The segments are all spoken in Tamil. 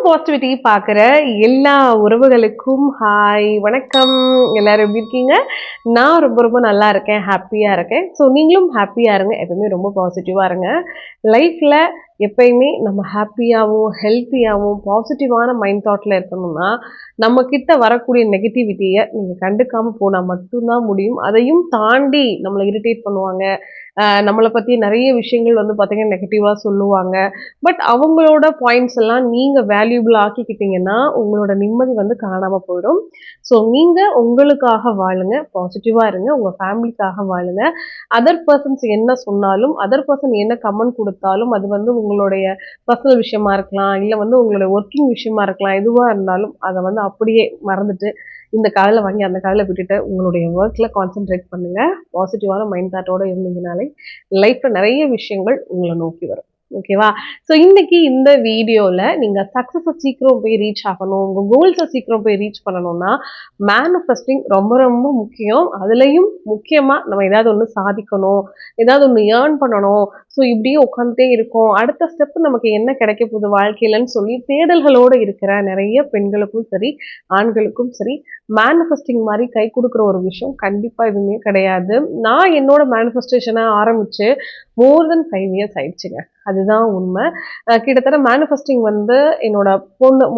பாசிட்டிவிட்டி பார்க்குற எல்லா உறவுகளுக்கும் ஹாய் வணக்கம். எல்லாரும் எப்படி இருக்கீங்க? நான் ரொம்ப ரொம்ப நல்லா இருக்கேன், ஹாப்பியாக இருக்கேன். ஸோ நீங்களும் ஹாப்பியாக இருங்க, எப்பவுமே ரொம்ப பாசிட்டிவாக இருங்க. லைஃப்பில் எப்பயுமே நம்ம ஹாப்பியாகவும் ஹெல்த்தியாகவும் பாசிட்டிவான மைண்ட் தாட்டில் இருக்கணும்னா நம்ம கிட்ட வரக்கூடிய நெகட்டிவிட்டியை நீங்கள் கண்டுக்காமல் போனால் மட்டும்தான் முடியும். அதையும் தாண்டி நம்மளை இரிட்டேட் பண்ணுவாங்க, நம்மளை பற்றி நிறைய விஷயங்கள் வந்து பார்த்தீங்கன்னா நெகட்டிவாக சொல்லுவாங்க. பட் அவங்களோட பாயிண்ட்ஸ் எல்லாம் நீங்கள் வேல்யூபிள் ஆக்கிக்கிட்டீங்கன்னா உங்களோட நிம்மதி வந்து காணாமல் போயிடும். ஸோ நீங்கள் உங்களுக்காக வாழுங்க, பாசிட்டிவாக இருங்க, உங்கள் ஃபேமிலிக்காக வாழுங்க. அதர் பர்சன்ஸ் என்ன சொன்னாலும், அதர் பர்சன் என்ன கமெண்ட் கொடுத்தாலும், அது வந்து உங்களுடைய பர்சனல் விஷயமா இருக்கலாம், இல்லை வந்து உங்களுடைய ஒர்க்கிங் விஷயமா இருக்கலாம், எதுவாக இருந்தாலும் அதை வந்து அப்படியே மறந்துட்டு இந்த காதில் வாங்கி அந்த காதில் விட்டுட்டு உங்களுடைய ஒர்க்கில் கான்சென்ட்ரேட் பண்ணுங்கள். பாசிட்டிவான மைண்ட் தாட்டோடு இருந்தீங்கனாலே லைஃப்பில் நிறைய விஷயங்கள் உங்களை நோக்கி வரும். ஓகேவா? ஸோ இன்னைக்கு இந்த வீடியோவில் நீங்கள் சக்ஸஸை சீக்கிரம் போய் ரீச் ஆகணும், உங்கள் கோல்ஸை சீக்கிரம் போய் ரீச் பண்ணணும்னா மேனிஃபெஸ்டிங் ரொம்ப ரொம்ப முக்கியம். அதுலேயும் முக்கியமாக நம்ம ஏதாவது ஒன்று சாதிக்கணும், ஏதாவது ஒன்று ஏர்ன் பண்ணணும். ஸோ இப்படியே உட்காந்துட்டே இருக்கோம், அடுத்த ஸ்டெப்பு நமக்கு என்ன கிடைக்க போகுது வாழ்க்கையிலன்னு சொல்லி தேடல்களோடு இருக்கிற நிறைய பெண்களுக்கும் சரி ஆண்களுக்கும் சரி மேனிஃபெஸ்டிங் மாதிரி கை கொடுக்குற ஒரு விஷயம் கண்டிப்பாக எதுவுமே கிடையாது. நான் என்னோட மேனிஃபெஸ்டேஷனை ஆரம்பித்து மோர் தென் 5 இயர்ஸ் ஆயிடுச்சுங்க. அதுதான் உண்மை. கிட்டத்தட்ட மேனிஃபெஸ்டிங் வந்து என்னோட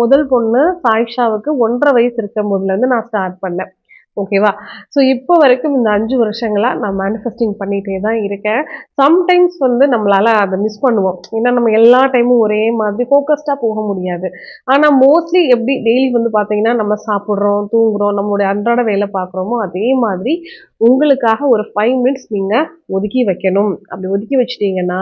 முதல் பொண்ணு சாயிஷாவுக்கு 1.5 வயசு இருக்கும் போதுலேருந்து நான் ஸ்டார்ட் பண்ணேன். ஓகேவா? ஸோ இப்போ வரைக்கும் இந்த 5 வருஷங்களாக நான் மேனிஃபெஸ்டிங் பண்ணிகிட்டே தான் இருக்கேன். சம்டைம்ஸ் வந்து நம்மளால் அதை மிஸ் பண்ணுவோம், ஏன்னா நம்ம எல்லா டைமும் ஒரே மாதிரி ஃபோக்கஸ்டாக போக முடியாது. ஆனால் மோஸ்ட்லி எப்படி டெய்லி வந்து பார்த்தீங்கன்னா நம்ம சாப்பிட்றோம், தூங்குறோம், நம்மளுடைய அன்றாட வேலை பார்க்குறோமோ அதே மாதிரி உங்களுக்காக ஒரு 5 மினிட்ஸ் நீங்கள் ஒதுக்கி வைக்கணும். அப்படி ஒதுக்கி வச்சிட்டிங்கன்னா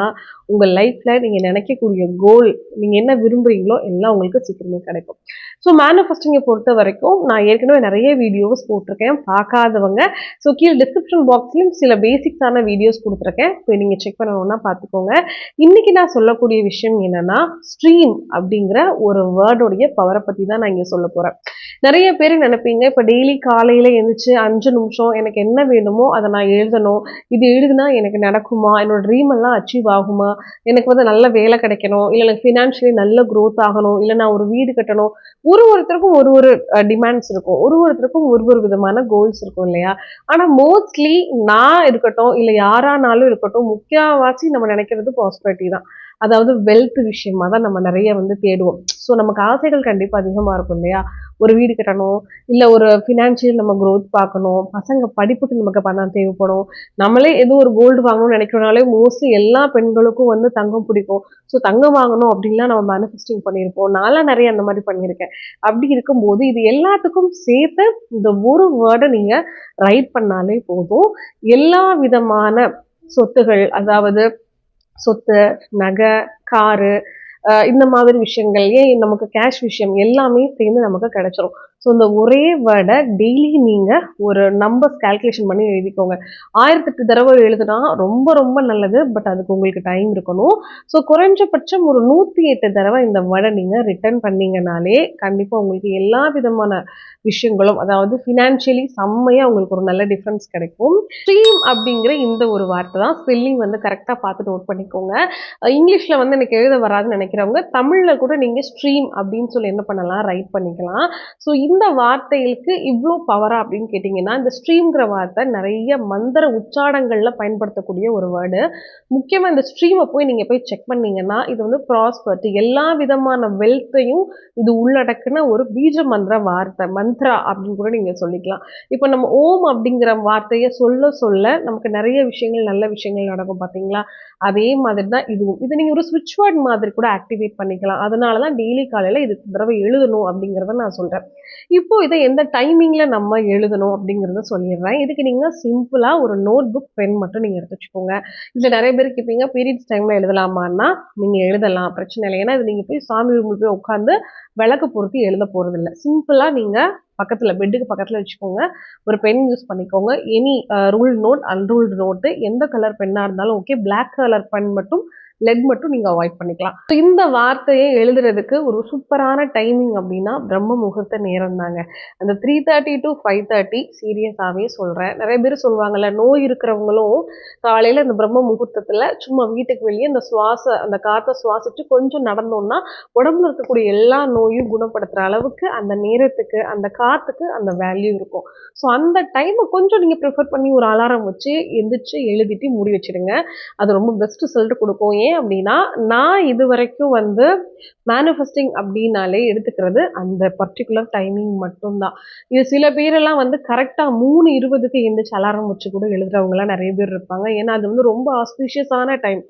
உங்கள் லைஃப்பில் நீங்கள் நினைக்கக்கூடிய கோல், நீங்கள் என்ன விரும்புகிறீங்களோ எல்லாம் உங்களுக்கு சீக்கிரமே கிடைக்கும். ஸோ மேனிஃபெஸ்டிங்கை பொறுத்த வரைக்கும் நான் ஏற்கனவே நிறைய வீடியோஸ் போட்டிருக்கேன், பார்க்காதவங்க ஸோ கீழே டிஸ்கிரிப்ஷன் பாக்ஸ்லையும் சில பேசிக்ஸான வீடியோஸ் கொடுத்துருக்கேன், போய் நீங்கள் செக் பண்ணணும்னா பார்த்துக்கோங்க. இன்றைக்கி நான் சொல்லக்கூடிய விஷயம் என்னென்னா ஸ்ட்ரீம் அப்படிங்கிற ஒரு வேர்டோடைய பவரை பற்றி தான் நான் இங்கே சொல்ல போகிறேன். நிறைய பேர் நினைப்பீங்க, இப்போ டெய்லி காலையில் எழுந்திரிச்சு 5 நிமிஷம் எனக்கு என்ன வேணுமோ அதை நான் எழுதணும், இது எழுதுனா எனக்கு நடக்குமா, என்னோட ட்ரீம் எல்லாம் அச்சீவ் ஆகுமா, எனக்கு வந்து நல்ல வேலை கிடைக்கணும், இல்லை எனக்கு ஃபினான்ஷியலி நல்ல க்ரோத் ஆகணும், இல்லை நான் ஒரு வீடு கட்டணும். ஒருத்தருக்கும் ஒரு டிமாண்ட்ஸ் இருக்கும், ஒருத்தருக்கும் ஒரு விதமான கோல்ஸ் இருக்கும் இல்லையா? ஆனால் மோஸ்ட்லி நான் இருக்கட்டும் இல்லை யாரானாலும் இருக்கட்டும், முக்கியவாசி நம்ம நினைக்கிறது ப்ராஸ்பரிட்டி தான். அதாவது வெல்த் விஷயமா தான் நம்ம நிறைய வந்து தேடுவோம். ஸோ நமக்கு ஆசைகள் கண்டிப்பாக அதிகமாக இருக்கும் இல்லையா? ஒரு வீடு கட்டணும், இல்லை ஒரு ஃபினான்ஷியல் நம்ம க்ரோத் பார்க்கணும், பசங்க படிப்புக்கு நமக்கு பணம் தேவைப்படும், நம்மளே எதுவும் ஒரு கோல்டு வாங்கணும்னு நினைக்கிறனாலே மோஸ்ட்லி எல்லா பெண்களுக்கும் வந்து தங்கம் பிடிக்கும். ஸோ தங்கம் வாங்கணும் அப்படின்லாம் நம்ம மேனிஃபெஸ்டிங் பண்ணியிருப்போம். நான்லாம் நிறைய அந்த மாதிரி பண்ணியிருக்கேன். அப்படி இருக்கும்போது இது எல்லாத்துக்கும் சேர்த்து இந்த ஒரு வேர்டை நீங்கள் ரைட் பண்ணாலே போதும். எல்லா விதமான சொத்துகள், அதாவது சொத்து, நகை, காரு, இந்த மாதிரி விஷயங்கள், ஏன் நமக்கு கேஷ் விஷயம் எல்லாமே சேர்ந்து நமக்கு கிடைச்சிரும். ஸோ இந்த ஒரே வேர்டை டெய்லி நீங்கள் ஒரு நம்பர்ஸ் கால்குலேஷன் பண்ணி எழுதிக்கோங்க. 1008 தடவை எழுதுனா ரொம்ப ரொம்ப நல்லது, பட் அதுக்கு உங்களுக்கு டைம் இருக்கணும். ஸோ குறைஞ்சபட்சம் ஒரு 108 தடவை இந்த வேர்டை நீங்கள் ரிட்டர்ன் பண்ணீங்கனாலே கண்டிப்பாக உங்களுக்கு எல்லா விதமான விஷயங்களும், அதாவது ஃபினான்ஷியலி செம்மையாக உங்களுக்கு ஒரு நல்ல டிஃப்ரென்ஸ் கிடைக்கும். ஸ்ட்ரீம் அப்படிங்கிற இந்த ஒரு வார்த்தை தான், ஸ்பெல்லிங் வந்து கரெக்டாக பார்த்து நோட் பண்ணிக்கோங்க. இங்கிலீஷில் வந்து எனக்கு எழுத வராதுன்னு நினைக்கிறவங்க தமிழில் கூட நீங்கள் ஸ்ட்ரீம் அப்படின்னு சொல்லி என்ன பண்ணலாம், ரைட் பண்ணிக்கலாம். ஸோ இந்த வார்த்தைகளுக்கு இவ்வளோ பவரா அப்படின்னு கேட்டிங்கன்னா, இந்த ஸ்ட்ரீம்ங்கிற வார்த்தை நிறைய மந்திர உச்சாடங்களில் பயன்படுத்தக்கூடிய ஒரு வேர்டு. முக்கியமாக இந்த ஸ்ட்ரீமை நீங்கள் போய் செக் பண்ணீங்கன்னா இது வந்து ப்ராஸ்பரிட்டி, எல்லா விதமான வெல்த்தையும் இது உள்ளடக்குன ஒரு பீஜ மந்திர வார்த்தை, மந்த்ரா அப்படின்னு கூட நீங்கள் சொல்லிக்கலாம். இப்போ நம்ம ஓம் அப்படிங்கிற வார்த்தையை சொல்ல சொல்ல நமக்கு நிறைய விஷயங்கள், நல்ல விஷயங்கள் நடக்கும் பார்த்தீங்களா? அதே மாதிரி தான் இதுவும். இது நீங்கள் ஒரு ஸ்விட்ச் வேர்ட் மாதிரி கூட ஆக்டிவேட் பண்ணிக்கலாம். அதனால தான் டெய்லி காலையில் இது தடவை எழுதணும் அப்படிங்கிறத நான் சொல்கிறேன். இப்போ இதை எந்த டைமிங்கில் நம்ம எழுதணும் அப்படிங்கிறத சொல்லிடுறேன். இதுக்கு நீங்கள் சிம்பிளாக ஒரு நோட் புக், பென் மட்டும் நீங்கள் எடுத்து வச்சுக்கோங்க. இதில் நிறைய பேர் கேட்பீங்க, பீரியட்ஸ் டைமில் எழுதலாமான்னா நீங்கள் எழுதலாம், பிரச்சனை இல்லை. ஏன்னா இது நீங்கள் போய் சாமி ரூமில் போய் உட்காந்து விளக்கு பொருத்தி எழுத போகிறது இல்லை. சிம்பிளாக நீங்கள் பக்கத்தில், பெட்டுக்கு பக்கத்தில் வச்சுக்கோங்க. ஒரு பென் யூஸ் பண்ணிக்கோங்க. Any ruled note, unruled note, எந்த கலர் பென்னாக இருந்தாலும் ஓகே. பிளாக் கலர் பென் மட்டும் லெட் மட்டும் நீங்கள் அவாய்ட் பண்ணிக்கலாம். ஸோ இந்த வார்த்தையை எழுதுறதுக்கு ஒரு சூப்பரான டைமிங் அப்படின்னா பிரம்ம முகூர்த்த நேரம் தாங்க. அந்த 3:30 to 5:30 சீரியஸாகவே சொல்கிறேன். நிறைய பேர் சொல்லுவாங்கல்ல, நோய் இருக்கிறவங்களும் காலையில் இந்த பிரம்ம முகூர்த்தத்தில் சும்மா வீட்டுக்கு வெளியே அந்த காற்றை சுவாசிச்சு கொஞ்சம் நடந்தோம்னா உடம்புல இருக்கக்கூடிய எல்லா நோயும் குணப்படுத்துகிற அளவுக்கு அந்த நேரத்துக்கு அந்த காற்றுக்கு அந்த வேல்யூ இருக்கும். ஸோ அந்த டைமை கொஞ்சம் நீங்கள் ப்ரிஃபர் பண்ணி ஒரு அலாரம் வச்சு எந்திரிச்சு எழுதிட்டு மூடி வச்சிடுங்க. அது ரொம்ப பெஸ்ட் ரிசல்ட் கொடுக்கும். ஏன் அப்படின்னா, நான் இது வரைக்கும் மேனிஃபெஸ்டிங் அப்படின்னாலே எடுத்துக்கிறது அந்த பர்டிகுலர் டைமிங் மட்டும்தான். இது சில பேரெல்லாம் கரெக்டாக 3:20க்கு எந்திரிச்சு அலாரம் வச்சு கூட எழுதுறவங்கலாம் நிறைய பேர் இருப்பாங்க. ஏன்னா அது ரொம்ப ஆஸ்பீஷியஸான டைம்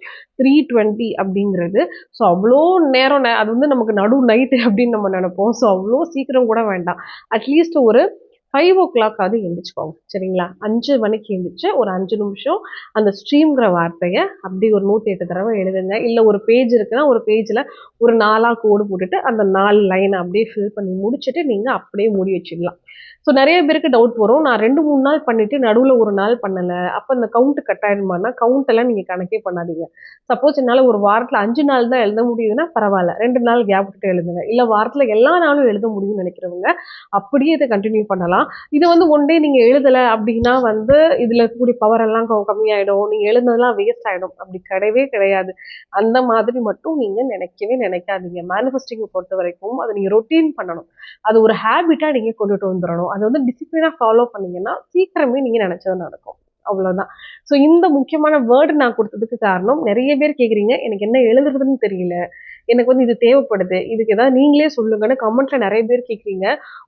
3:20 அப்படிங்கிறது. ஸோ அவ்வளோ நேரம் அது நமக்கு நடு நைட்டு அப்படின்னு நம்ம நினைப்போம். ஸோ அவ்வளோ சீக்கிரம் கூட வேண்டாம். அட்லீஸ்ட் ஒரு 5 o'clock எந்திரிச்சுக்கோங்க. சரிங்களா? 5 மணிக்கு எந்திரிச்சு ஒரு 5 நிமிஷம் அந்த ஸ்ட்ரீம்ங்கிற வார்த்தையை அப்படி ஒரு 108 தடவை எழுதுங்க. இல்லை ஒரு பேஜ் இருக்குன்னா ஒரு பேஜில் ஒரு 4 கோடு போட்டுட்டு அந்த 4 லைனை அப்படியே ஃபில் பண்ணி முடிச்சுட்டு நீங்கள் அப்படியே மூடி வச்சிடலாம். ஸோ நிறைய பேருக்கு டவுட் வரும், நான் 2-3 நாள் பண்ணிட்டு நடுவில் ஒரு நாள் பண்ணலை, அப்போ அந்த கவுண்ட் கட் ஆயிடுமானா, கவுண்டெல்லாம் நீங்கள் கணக்கே பண்ணாதீங்க. சப்போஸ் என்னால் ஒரு வாரத்தில் 5 நாள் தான் எழுத முடியுதுன்னா பரவாயில்ல, 2 நாள் கேப் விட்டு எழுதுங்க. இல்லை வாரத்தில் எல்லா நாளும் எழுத முடியும்னு நினைக்கிறவங்க அப்படியே இதை கண்டினியூ பண்ணலாம். இது ஒன் டே நீங்கள் எழுதலை அப்படின்னா இதில் இருக்கக்கூடிய பவர் எல்லாம் கம்மியாயிடும், நீங்கள் எழுதுனதெல்லாம் வேஸ்ட் ஆகிடும். அப்படி கிடையவே கிடையாது. அந்த மாதிரி மட்டும் நீங்கள் நினைக்கவே நினைக்காதீங்க. மேனிஃபெஸ்டிங்கை பொறுத்த வரைக்கும் அதை நீங்கள் ரொட்டீன் பண்ணணும். அது ஒரு ஹேபிட்டாக நீங்கள் கொண்டுட்டு வந்துடணும். அது டிசிப்ளினாக ஃபாலோ பண்ணீங்கன்னா சீக்கிரமே நீங்கள் நினச்சது நடக்கும். அவ்வளோதான். ஸோ இந்த முக்கியமான வேர்டு நான் கொடுத்ததுக்கு காரணம், நிறைய பேர் கேட்குறீங்க, எனக்கு என்ன எழுதுறதுன்னு தெரியல, எனக்கு இது தேவைப்படுது, இதுக்கு ஏதாவது நீங்களே சொல்லுங்கன்னு கமெண்ட்ல நிறைய பேர் கேட்குறீங்க.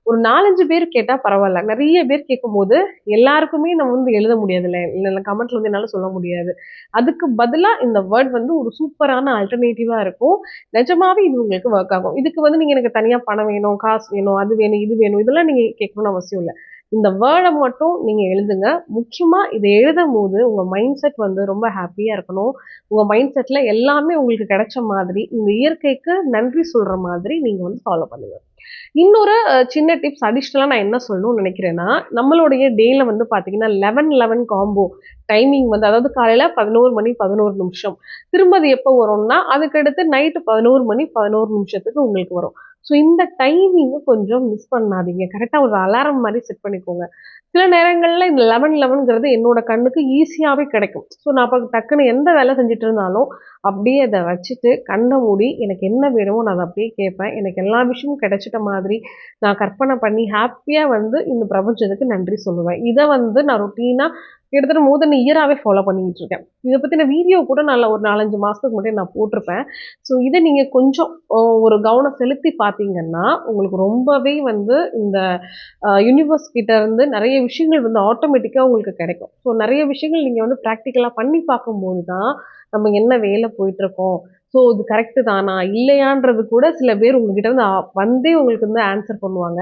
ஒரு 4-5 பேர் கேட்டால் பரவாயில்ல. நிறைய பேர் கேட்கும்போது எல்லாருக்குமே நம்ம எழுத முடியாதுல்ல, இல்லை கமெண்ட்ல என்னால் சொல்ல முடியாது. அதுக்கு பதிலாக இந்த வேர்ட் ஒரு சூப்பரான ஆல்டர்னேட்டிவாக இருக்கும். நிஜமாவே இது உங்களுக்கு ஒர்க் ஆகும். இதுக்கு நீங்கள் எனக்கு தனியாக பணம் வேணும், காசு வேணும், அது வேணும், இது வேணும், இதெல்லாம் நீங்கள் கேட்கணும்னு அவசியம் இல்லை. இந்த வேர்டை மட்டும் நீங்கள் எழுதுங்க. முக்கியமாக இதை எழுதும் போது உங்கள் மைண்ட் செட் ரொம்ப ஹாப்பியாக இருக்கணும். உங்கள் மைண்ட் செட்டில் எல்லாமே உங்களுக்கு கிடைச்ச மாதிரி, இந்த இயற்கைக்கு நன்றி சொல்கிற மாதிரி நீங்கள் ஃபாலோ பண்ணுங்க. இன்னொரு சின்ன டிப்ஸ் அடிஷ்னலாக நான் என்ன சொல்லணும்னு நினைக்கிறேன்னா, நம்மளுடைய டேல பார்த்தீங்கன்னா 11-11 காம்போ டைமிங் அதாவது காலையில் 11 மணி 11 நிமிஷம், திரும்ப அது எப்போ வரும்னா அதுக்கடுத்து நைட்டு 11 மணி 11 நிமிஷத்துக்கு உங்களுக்கு வரும். ஸோ இந்த டைமிங்கை கொஞ்சம் மிஸ் பண்ணாதீங்க. கரெக்டாக ஒரு அலாரம் மாதிரி செட் பண்ணிக்கோங்க. சில நேரங்களில் இந்த 11-11ங்கிறது என்னோட கண்ணுக்கு ஈஸியாகவே கிடைக்கும். ஸோ நான் அப்போ டக்குன்னு எந்த வேலை செஞ்சுட்டு இருந்தாலும் அப்படியே அதை வச்சுட்டு கண்ணை மூடி எனக்கு என்ன வேணுமோ நான் அதை அப்படியே கேட்பேன். எனக்கு எல்லா விஷயமும் கிடைச்சிட்ட மாதிரி நான் கற்பனை பண்ணி ஹாப்பியாக இந்த பிரபஞ்சத்துக்கு நன்றி சொல்லுவேன். இதை நான் ரொட்டீனாக கிட்டத்தட்ட மோர் தென் இயராகவே ஃபாலோ பண்ணிக்கிட்டு இருக்கேன். இதை பற்றின வீடியோ கூட நான் ஒரு 4-5 மாதத்துக்கு முன்னாடி நான் போட்டிருப்பேன். ஸோ இதை நீங்கள் கொஞ்சம் ஒரு கவனம் செலுத்தி பார்த்தீங்கன்னா உங்களுக்கு ரொம்பவே இந்த யூனிவர்ஸ் கிட்ட இருந்து நிறைய விஷயங்கள் ஆட்டோமேட்டிக்காக உங்களுக்கு கிடைக்கும். ஸோ நிறைய விஷயங்கள் நீங்கள் ப்ராக்டிக்கலாக பண்ணி பார்க்கும்போது தான் நம்ம என்ன வேலை போயிட்டுருக்கோம், ஸோ இது கரெக்டு தானா இல்லையான்றது கூட சில பேர் உங்ககிட்ட வந்தே உங்களுக்கு ஆன்சர் பண்ணுவாங்க.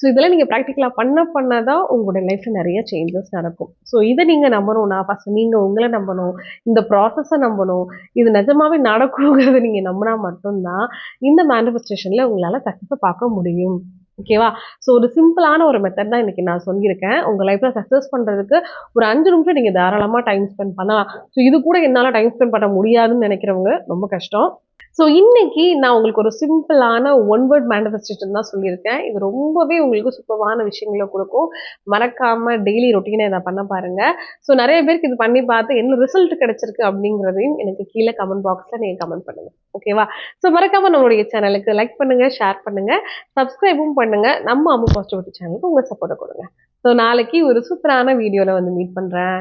ஸோ இதெல்லாம் நீங்கள் ப்ராக்டிக்கலாக பண்ண தான் உங்களோட லைஃப்பில் நிறைய சேஞ்சஸ் நடக்கும். ஸோ இதை நீங்கள் நம்பணும்னா ஃபஸ்ட்டு நீங்கள் உங்களை நம்பணும், இந்த ப்ராசஸை நம்பணும். இது நிஜமாவே நடக்குங்கிறத நீங்கள் நம்பினா மட்டும்தான் இந்த மேனிஃபெஸ்டேஷனில் உங்களால் சக்ஸஸை பார்க்க முடியும். ஓகேவா? ஸோ ஒரு சிம்பிளான ஒரு மெத்தட் தான் இன்னைக்கு நான் சொல்லியிருக்கேன். உங்கள் லைஃப்பில் சக்ஸஸ் பண்ணுறதுக்கு ஒரு 5 நிமிஷம் நீங்கள் தாராளமாக டைம் ஸ்பெண்ட் பண்ணலாம். ஸோ இது கூட என்னால் டைம் ஸ்பெண்ட் பண்ண முடியாதுன்னு நினைக்கிறவங்க ரொம்ப கஷ்டம். ஸோ இன்னைக்கு நான் உங்களுக்கு ஒரு சிம்பிளான ஒன் வேர்ட் மேனிஃபெஸ்டேஷன் தான் சொல்லியிருக்கேன். இது ரொம்பவே உங்களுக்கு சூப்பரான விஷயங்களை கொடுக்கும். மறக்காம டெய்லி ரொட்டீனை இதை பண்ண பாருங்க. ஸோ நிறைய பேருக்கு இது பண்ணி பார்த்து என்ன ரிசல்ட் கிடைச்சிருக்கு அப்படிங்கிறதையும் எனக்கு கீழே கமெண்ட் பாக்ஸில் நீங்கள் கமெண்ட் பண்ணுங்க. ஓகேவா? ஸோ மறக்காம நம்மளுடைய சேனலுக்கு லைக் பண்ணுங்க, ஷேர் பண்ணுங்க, சப்ஸ்கிரைபும் பண்ணுங்க. நம்ம அம்மு பாசிட்டிவிட்டி சேனலுக்கு உங்கள் சப்போர்ட்டை கொடுங்க. ஸோ நாளைக்கு ஒரு சூப்பரான வீடியோவில் மீட் பண்ணுறேன்.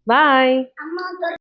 பாய்.